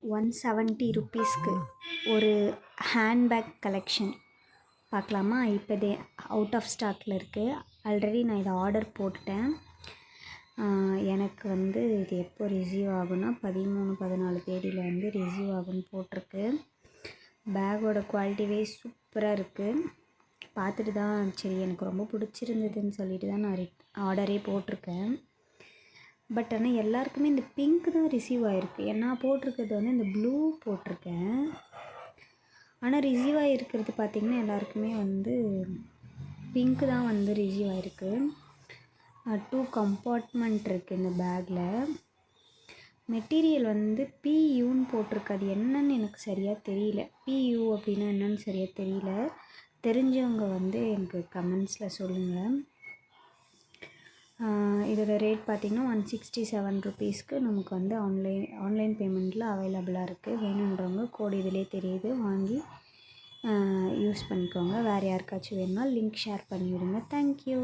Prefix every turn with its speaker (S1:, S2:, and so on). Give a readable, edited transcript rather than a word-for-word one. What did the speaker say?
S1: ₹170 ஒரு handbag collection பார்க்கலாமா? இப்போதே அவுட் ஆஃப் ஸ்டாக்கில் இருக்குது. ஆல்ரெடி நான் இதை ஆர்டர் போட்டுட்டேன். எனக்கு வந்து இது எப்போ ரிசீவ் ஆகும்னா 13-14 தேதியில் வந்து ரிசீவ் ஆகும்னு போட்டிருக்கு. பேக்கோட குவாலிட்டி வைஸ் சூப்பராக இருக்குது. பார்த்துட்டு தான் சரி எனக்கு ரொம்ப பிடிச்சிருந்ததுன்னு சொல்லிட்டு தான் நான் ஆர்டரே போட்டிருக்கேன். பட் ஆனால் எல்லாருக்குமே இந்த பிங்க் தான் ரிசீவ் ஆகிருக்கு. நான் போட்டிருக்கிறது வந்து இந்த ப்ளூ போட்டிருக்கேன். ஆனால் ரிசீவ் ஆகிருக்கிறது பார்த்திங்கன்னா எல்லாருக்குமே வந்து பிங்க்கு தான் வந்து ரிசீவ் ஆகிருக்கு. 2 கம்பார்ட்மெண்ட் இருக்குது இந்த பேக்கில். மெட்டீரியல் வந்து பியூன்னு போட்டிருக்கு. அது என்னன்னு எனக்கு சரியாக தெரியல. பியூ அப்படின்னா என்னன்னு சரியாக தெரியல. தெரிஞ்சவங்க வந்து எனக்கு கமெண்ட்ஸில் சொல்லுங்கள். இதோட ரேட் பார்த்திங்கன்னா ₹167 நமக்கு வந்து ஆன்லைன் பேமெண்ட்டில் அவைலபிளாக இருக்குது. வேணுன்றவங்க கோடு இதிலே தெரியுது, வாங்கி யூஸ் பண்ணிக்கோங்க. வேறு யாருக்காச்சும் வேணும்னா லிங்க் ஷேர் பண்ணிவிடுங்க. தேங்க்யூ.